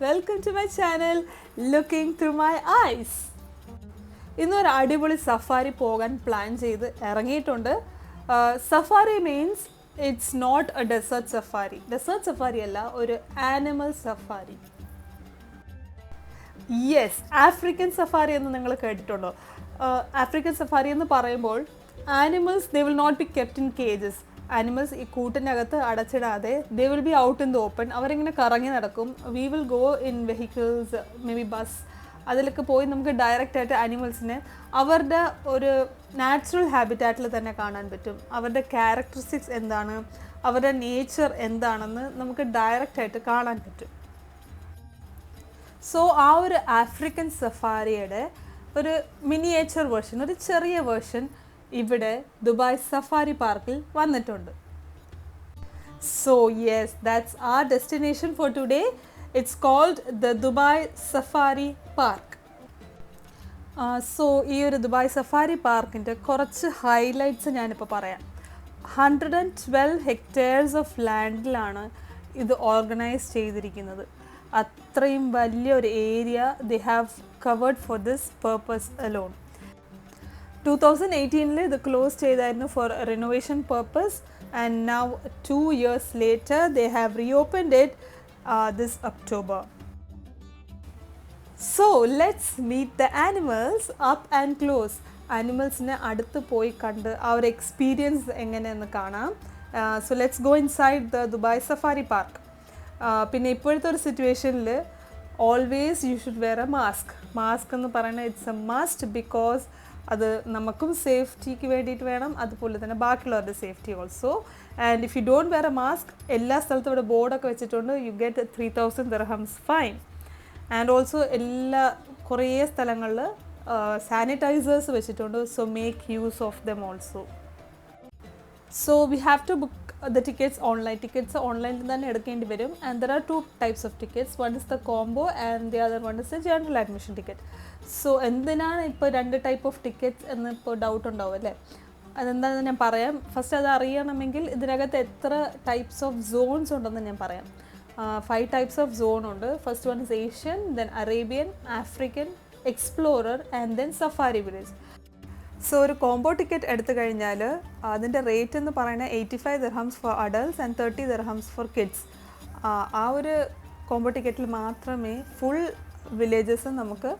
welcome to my channel Looking Through My Eyes. ഇന്നൊരു അടിപൊളി safari പോകാൻ പ്ലാൻ ചെയ്ത് ഇറങ്ങിയിട്ടുണ്ട്. Safari means it's not a desert safari. Desert safari അല്ല, ഒരു animal safari. Yes, African safari എന്ന് നിങ്ങൾ കേട്ടിട്ടുണ്ടോ? ആഫ്രിക്കൻ സഫാരി എന്ന് പറയുമ്പോൾ animals they will not be kept in cages. Animals ഈ കൂട്ടിനകത്ത് അടച്ചിടാതെ they will be out in the open. അവരിങ്ങനെ കറങ്ങി നടക്കും. We will go in vehicles, maybe bus, അതിലൊക്കെ പോയി നമുക്ക് ഡയറക്റ്റായിട്ട് ആനിമൽസിനെ അവരുടെ ഒരു നാച്ചുറൽ ഹാബിറ്റാറ്റിൽ തന്നെ കാണാൻ പറ്റും. അവരുടെ ക്യാരക്ടറിസ്റ്റിക്സ് എന്താണ്, അവരുടെ നേച്ചർ എന്താണെന്ന് നമുക്ക് ഡയറക്റ്റായിട്ട് കാണാൻ പറ്റും. സോ ആ ഒരു ആഫ്രിക്കൻ സഫാരിയുടെ ഒരു മിനിയേച്ചർ വേർഷൻ, ഒരു ചെറിയ വേർഷൻ ഇവിടെ ദുബായ് സഫാരി പാർക്കിൽ വന്നിട്ടുണ്ട്. So yes, that's our destination for today. It's called the Dubai safari park. So ഈ ഒരു ദുബായ് സഫാരി പാർക്കിൻ്റെ കുറച്ച് ഹൈലൈറ്റ്സ് ഞാനിപ്പോൾ പറയാം. 112 ഹെക്ടേഴ്സ് ഓഫ് ലാൻഡിലാണ് ഇത് ഓർഗനൈസ് ചെയ്തിരിക്കുന്നത്. അത്രയും വലിയൊരു area they have covered for this purpose alone. 2018 ഇത് ക്ലോസ് ചെയ്തായിരുന്നു for renovation purpose, and now 2 years later they have reopened it this October. So let's meet the animals up and close. ആനിമൽസിനെ അടുത്ത് പോയി കണ്ട് ആ ഒരു എക്സ്പീരിയൻസ് എങ്ങനെയെന്ന് കാണാം. So let's go inside the Dubai safari park. പിന്നെ ഇപ്പോഴത്തെ ഒരു സിറ്റുവേഷനിൽ always you should wear a mask എന്ന് പറയുന്നത് ഇറ്റ്സ് എ മസ്റ്റ്, ബിക്കോസ് അത് നമുക്കും സേഫ്റ്റിക്ക് വേണ്ടിയിട്ട് വേണം, അതുപോലെ തന്നെ ബാക്കിയുള്ളവരുടെ safety also. And if you don't wear a mask, എല്ലാ സ്ഥലത്തും ഇവിടെ ബോർഡൊക്കെ വെച്ചിട്ടുണ്ട്, you get 3,000 dirhams fine. And also കുറേ സ്ഥലങ്ങളിൽ സാനിറ്റൈസേഴ്സ് വെച്ചിട്ടുണ്ട്. So make use of them also. So we have to book the tickets online. Tickets online തന്നെ എടുക്കേണ്ടി വരും. And there are 2 types of tickets. One is the combo and the other one is the general admission ticket. So എന്തിനാണ് ഇപ്പോൾ 2 type of tickets എന്ന് ഇപ്പോൾ doubt ഉണ്ടാവും അല്ലേ? അതെന്താണെന്ന് ഞാൻ പറയാം. ഫസ്റ്റ് അത് അറിയണമെങ്കിൽ ഇതിനകത്ത് എത്ര ടൈപ്സ് ഓഫ് സോൺസ് ഉണ്ടെന്ന് ഞാൻ പറയാം. 5 types of zone ഉണ്ട്. First one is Asian, then Arabian, African, explorer and then safari village. So ഒരു കോംബോ ടിക്കറ്റ് എടുത്തു കഴിഞ്ഞാൽ അതിൻ്റെ റേറ്റ് എന്ന് പറയുന്നത് 85 dirhams for adults and 30 dirhams for kids. ആ ഒരു കോംബോ ടിക്കറ്റിൽ മാത്രമേ ഫുൾ വില്ലേജസ് നമുക്ക്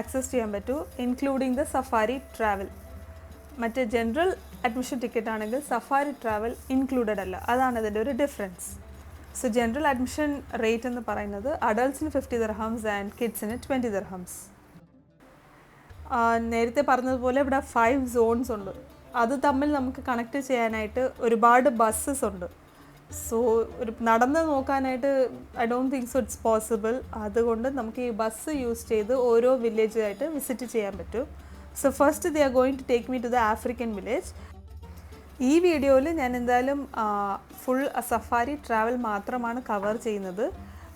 ആക്സസ് ചെയ്യാൻ പറ്റൂ, ഇൻക്ലൂഡിങ് ദ സഫാരി ട്രാവൽ. മറ്റേ ജനറൽ അഡ്മിഷൻ ടിക്കറ്റ് ആണെങ്കിൽ സഫാരി ട്രാവൽ ഇൻക്ലൂഡഡ് അല്ല. അതാണ് ഇതിൻ്റെ ഒരു difference. So general admission rate എന്ന് പറയുന്നത് അഡൾട്ട്സിന് 50 dirhams ആൻഡ് കിഡ്സിന് 20 dirhams. നേരത്തെ പറഞ്ഞതുപോലെ ഇവിടെ 5 zones ഉണ്ട്. അത് തമ്മിൽ നമുക്ക് കണക്ട് ചെയ്യാനായിട്ട് ഒരുപാട് ബസ്സസ് ഉണ്ട്. സോ ഒരു നടന്ന് നോക്കാനായിട്ട് I don't think so it's possible. അതുകൊണ്ട് നമുക്ക് ഈ ബസ് യൂസ് ചെയ്ത് ഓരോ വില്ലേജായിട്ട് വിസിറ്റ് ചെയ്യാൻ പറ്റും. So first they are going to take me to the African village. ഈ വീഡിയോയിൽ ഞാൻ എന്തായാലും ഫുൾ സഫാരി ട്രാവൽ മാത്രമാണ് കവർ ചെയ്യുന്നത്.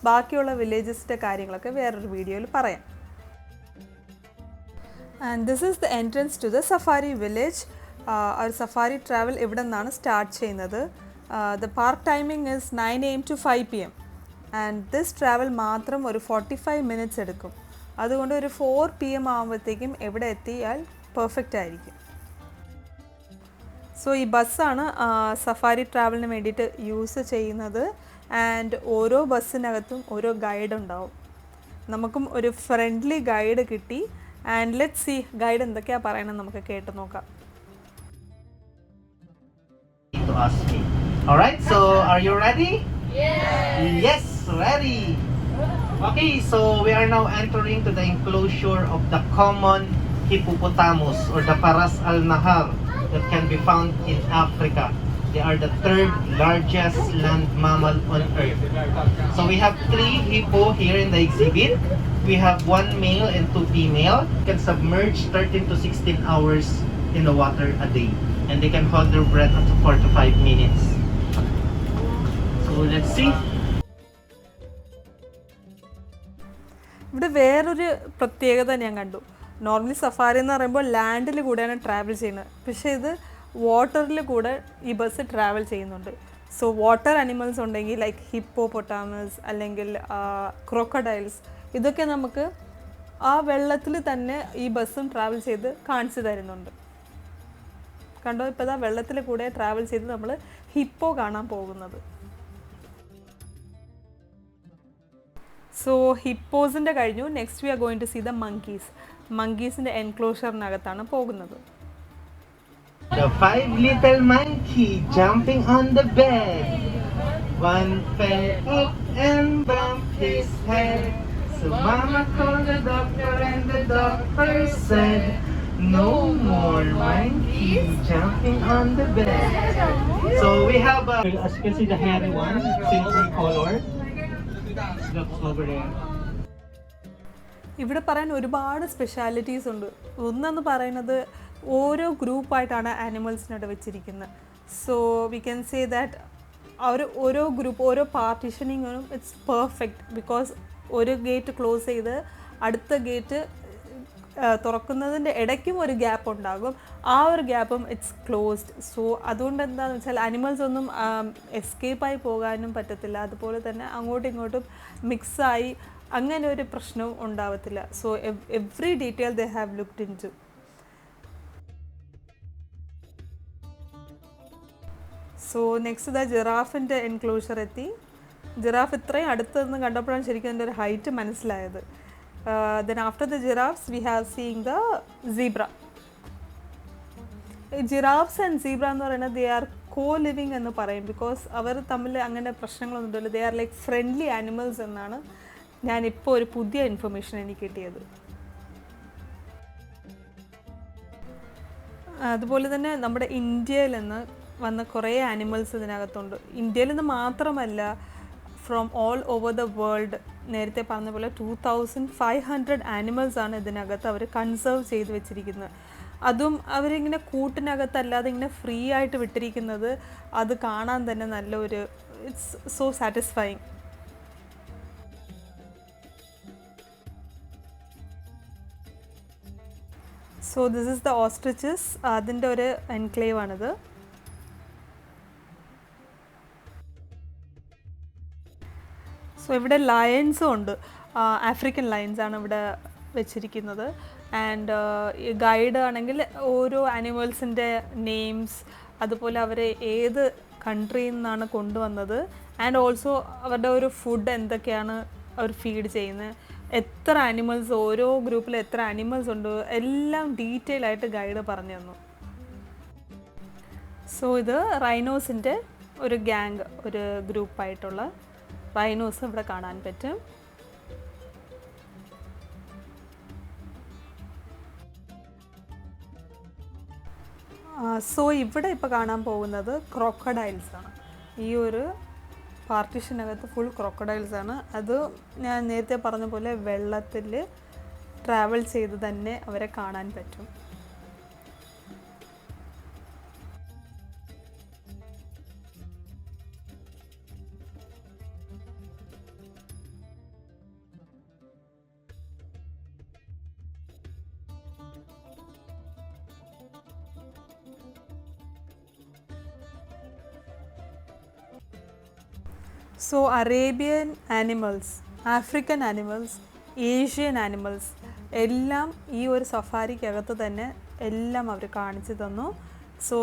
ബാക്കിയുള്ള വില്ലേജസിൻ്റെ കാര്യങ്ങളൊക്കെ വേറൊരു വീഡിയോയിൽ പറയാം. And this is the entrance to the safari village. Our safari travel ഇവിടെ നിന്നാണ് സ്റ്റാർട്ട് ചെയ്യുന്നത്. The park timing is 9 AM to 5 PM and this travel മാത്രം ഒരു 45 minutes എടുക്കും. അതുകൊണ്ട് ഒരു 4 PM ആകുമ്പോഴത്തേക്കും ഇവിടെ എത്തിയാൽ പെർഫെക്റ്റ് ആയിരിക്കും. സോ ഈ ബസ്സാണ് സഫാരി ട്രാവലിന് വേണ്ടിയിട്ട് യൂസ് ചെയ്യുന്നത്. ആൻഡ് ഓരോ ബസ്സിനകത്തും ഓരോ ഗൈഡ് ഉണ്ടാവും. നമുക്കും ഒരു ഫ്രണ്ട്ലി ഗൈഡ് കിട്ടി. And let's see ഗൈഡ് എന്തൊക്കെയാ പറയണമെന്ന് നമുക്ക് കേട്ട് നോക്കാം. To ask me. All right, so are you ready? Yes, ready. Okay, so we are now entering to the enclosure of the common hippopotamus or the Faras al Nahar that can be found in Africa. They are the 3rd largest land mammal on earth. So we have 3 hippo here in the exhibit. We have 1 male and 2 female. They can submerge 13 to 16 hours in the water a day, and they can hold their breath up to 4 to 5 minutes. So let's see. ഇവിടെ വേറൊരു പ്രത്യേകത ഞാൻ കണ്ടു. Normally safari എന്ന് പറയുമ്പോൾ ലാൻഡിൽ കൂടെയാണ് travel ചെയ്യുന്നത്. പക്ഷേ ഇത് വാട്ടറിൽ കൂടെ ഈ ബസ് ട്രാവൽ ചെയ്യുന്നുണ്ട്. സോ വാട്ടർ അനിമൽസ് ഉണ്ടെങ്കിൽ ലൈക്ക് ഹിപ്പോപ്പൊട്ടാമസ് അല്ലെങ്കിൽ ക്രോക്കഡൈൽസ്, ഇതൊക്കെ നമുക്ക് ആ വെള്ളത്തിൽ തന്നെ ഈ ബസ്സും ട്രാവൽ ചെയ്ത് കാണിച്ചു തരുന്നുണ്ട്. കണ്ടോ, ഇപ്പോൾ ഇതാ വെള്ളത്തിൽ കൂടെ ട്രാവൽ ചെയ്ത് നമ്മൾ ഹിപ്പോ കാണാൻ പോകുന്നത്. സോ ഹിപ്പോസിൻ്റെ കഴിഞ്ഞു. Next we are going to see the monkeys. മങ്കീസിൻ്റെ എൻക്ലോഷറിനകത്താണ് പോകുന്നത്. The 5 little monkey jumping on the bed. One fell up and bumped his head. So mama called the doctor and the doctor said, no more monkey jumping on the bed. So we have, as you can see, the hairy one, silver color. That's over there. ഇവിടെ പറയാൻ ഒരുപാട് specialities ഉണ്ട്. ഒന്നെന്ന് പറയുന്നത് ഓരോ ഗ്രൂപ്പായിട്ടാണ് ആനിമൽസിനോട് വെച്ചിരിക്കുന്നത്. So we can say that ഓരോ group, ഓരോ പാർട്ടീഷനിങ്ങും ഇറ്റ്സ് പെർഫെക്റ്റ്. ബിക്കോസ് ഒരു ഗേറ്റ് ക്ലോസ് ചെയ്ത് അടുത്ത ഗേറ്റ് തുറക്കുന്നതിൻ്റെ ഇടയ്ക്കും ഒരു ഗ്യാപ്പ് ഉണ്ടാകും. ആ ഒരു ഗ്യാപ്പും ഇറ്റ്സ് ക്ലോസ്ഡ്. സോ അതുകൊണ്ട് എന്താണെന്ന് വെച്ചാൽ അനിമൽസ് ഒന്നും എസ്കേപ്പായി പോകാനും പറ്റത്തില്ല. അതുപോലെ തന്നെ അങ്ങോട്ടും ഇങ്ങോട്ടും മിക്സായി അങ്ങനെ ഒരു പ്രശ്നവും ഉണ്ടാവത്തില്ല. So every detail they have looked into. So next the ജിറാഫിൻ്റെ എൻക്ലോഷർ എത്തി. ജിറാഫ് ഇത്രയും അടുത്ത് നിന്ന് കണ്ടപ്പോഴാണ് ശരിക്കും അതിൻ്റെ ഒരു ഹൈറ്റ് മനസ്സിലായത്. Then after the giraffes we have seeing the zebra. Giraffes and zebra എന്ന് പറയുന്നത് ദേ ആർ കോ ലിവിങ് എന്ന് പറയും. ബിക്കോസ് അവർ തമ്മിൽ അങ്ങനെ പ്രശ്നങ്ങളൊന്നുമില്ല. They are like friendly animals എന്നാണ് ഞാനിപ്പോൾ ഒരു പുതിയ ഇൻഫർമേഷൻ എനിക്ക് കിട്ടിയത്. അതുപോലെ തന്നെ നമ്മുടെ ഇന്ത്യയിൽ നിന്ന് വന്ന കുറേ ആനിമൽസ് ഇതിനകത്തുണ്ട്. ഇന്ത്യയിൽ നിന്ന് മാത്രമല്ല, from all over the world. നേരത്തെ പറഞ്ഞ പോലെ 2500 ആനിമൽസാണ് ഇതിനകത്ത് അവർ കൺസേർവ് ചെയ്ത് വെച്ചിരിക്കുന്നത്. അതും അവരിങ്ങനെ കൂട്ടിനകത്തല്ലാതെ ഇങ്ങനെ ഫ്രീ ആയിട്ട് വിട്ടിരിക്കുന്നത് അത് കാണാൻ തന്നെ നല്ലൊരു it's so satisfying. So this is the ostriches. അതിൻ്റെ ഒരു എൻക്ലേവ് ആണിത്. സോ ഇവിടെ ലയൺസും ഉണ്ട്. ആഫ്രിക്കൻ ലയൺസ് ആണ് ഇവിടെ വെച്ചിരിക്കുന്നത്. ആൻഡ് ഗൈഡ് ആണെങ്കിൽ ഓരോ ആനിമൽസിൻ്റെ നെയിംസ്, അതുപോലെ അവർ ഏത് കൺട്രിയിൽ നിന്നാണ് കൊണ്ടുവന്നത്, ആൻഡ് ഓൾസോ അവരുടെ ഒരു ഫുഡ് എന്തൊക്കെയാണ് അവർ ഫീഡ് ചെയ്യുന്നത്, എത്ര ആനിമൽസ്, ഓരോ ഗ്രൂപ്പിൽ എത്ര ആനിമൽസ് ഉണ്ട്, എല്ലാം ഡീറ്റെയിൽ ആയിട്ട് ഗൈഡ് പറഞ്ഞു തന്നു. സോ ഇത് റൈനോസിൻ്റെ ഒരു ഗ്യാങ്, ഒരു ഗ്രൂപ്പായിട്ടുള്ള റൈനോസ് ഇവിടെ കാണാൻ പറ്റും. സോ ഇവിടെ ഇപ്പോൾ കാണാൻ പോകുന്നത് ക്രോക്കഡൈൽസ് ആണ്. ഈ ഒരു പാർട്ടീഷനകത്ത് ഫുൾ ക്രോക്കഡൈൽസ് ആണ്. അത് ഞാൻ നേരത്തെ പറഞ്ഞ പോലെ വെള്ളത്തിൽ ട്രാവൽ ചെയ്ത് തന്നെ അവരെ കാണാൻ പറ്റും. So Arabian animals, African animals, Asian animals എല്ലാം ഈ ഒരു സഫാരിക്കകത്ത് തന്നെ എല്ലാം അവർ കാണിച്ചു തന്നു. സോ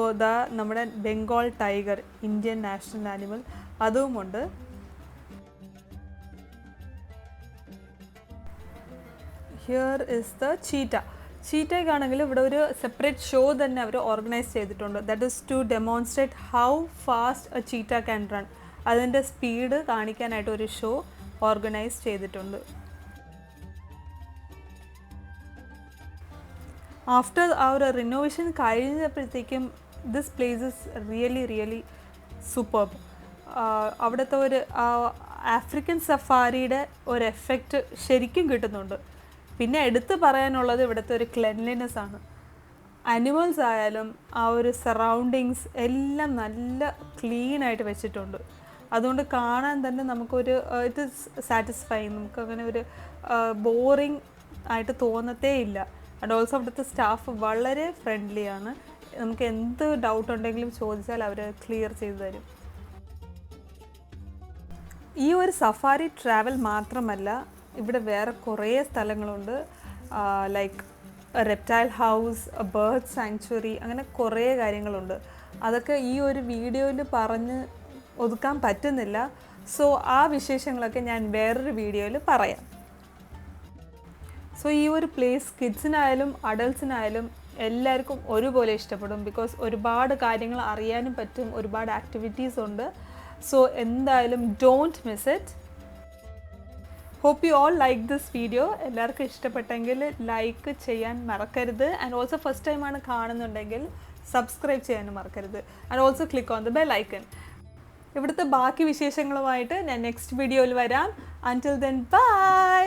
നമ്മുടെ Bengal tiger, Indian national animal, അതുമുണ്ട്. Here is the cheetah. ചീറ്റയ്ക്കാണെങ്കിൽ ഇവിടെ ഒരു സെപ്പറേറ്റ് ഷോ തന്നെ അവർ ഓർഗനൈസ് ചെയ്തിട്ടുണ്ട്. That is to demonstrate how fast a cheetah can run. അതിൻ്റെ സ്പീഡ് കാണിക്കാനായിട്ട് ഒരു ഷോ ഓർഗനൈസ് ചെയ്തിട്ടുണ്ട്. ആഫ്റ്റർ ആ ഒരു റിനോവേഷൻ കഴിഞ്ഞപ്പോഴത്തേക്കും this place is really superb. അവിടുത്തെ ഒരു ആഫ്രിക്കൻ സഫാരിയുടെ ഒരു എഫക്റ്റ് ശരിക്കും കിട്ടുന്നുണ്ട്. പിന്നെ എടുത്തു പറയാനുള്ളത് ഇവിടുത്തെ ഒരു ക്ലെൻലിനെസ് ആണ്. അനിമൽസ് ആയാലും ആ ഒരു സറൗണ്ടിങ്സ് എല്ലാം നല്ല ക്ലീനായിട്ട് വെച്ചിട്ടുണ്ട്. അതുകൊണ്ട് കാണാൻ തന്നെ നമുക്കൊരു ഇറ്റ് ഇസ് സാറ്റിസ്ഫൈങ്. നമുക്കങ്ങനെ ഒരു ബോറിങ് ആയിട്ട് തോന്നത്തേ ഇല്ല. ആൻഡ് ഓൾസോ അവിടുത്തെ സ്റ്റാഫ് വളരെ ഫ്രണ്ട്ലിയാണ്. നമുക്ക് എന്ത് ഡൗട്ട് ഉണ്ടെങ്കിലും ചോദിച്ചാൽ അവർ ക്ലിയർ ചെയ്തു തരും. ഈ ഒരു സഫാരി ട്രാവൽ മാത്രമല്ല, ഇവിടെ വേറെ കുറേ സ്ഥലങ്ങളുണ്ട്. Like reptile house, bird sanctuary, അങ്ങനെ കുറേ കാര്യങ്ങളുണ്ട്. അതൊക്കെ ഈ ഒരു വീഡിയോയിൽ പറഞ്ഞ് ഒതുക്കാൻ പറ്റുന്നില്ല. സോ ആ വിശേഷങ്ങളൊക്കെ ഞാൻ വേറൊരു വീഡിയോയിൽ പറയാം. സോ ഈ ഒരു പ്ലേസ് കിഡ്സിനായാലും അഡൾട്ട്സിനായാലും എല്ലാവർക്കും ഒരുപോലെ ഇഷ്ടപ്പെടും. ബിക്കോസ് ഒരുപാട് കാര്യങ്ങൾ അറിയാനും പറ്റും, ഒരുപാട് ആക്ടിവിറ്റീസ് ഉണ്ട്. സോ എന്തായാലും don't miss it. Hope you all like this video. എല്ലാവർക്കും ഇഷ്ടപ്പെട്ടെങ്കിൽ ലൈക്ക് ചെയ്യാൻ മറക്കരുത്. ആൻഡ് ഓൾസോ ഫസ്റ്റ് ടൈമാണ് കാണുന്നുണ്ടെങ്കിൽ സബ്സ്ക്രൈബ് ചെയ്യാനും മറക്കരുത്. And also click on the bell icon. ഇവിടുത്തെ ബാക്കി വിശേഷങ്ങളുമായിട്ട് ഞാൻ നെക്സ്റ്റ് വീഡിയോയിൽ വരാം. അൻറ്റിൽ ദെൻ ബൈ.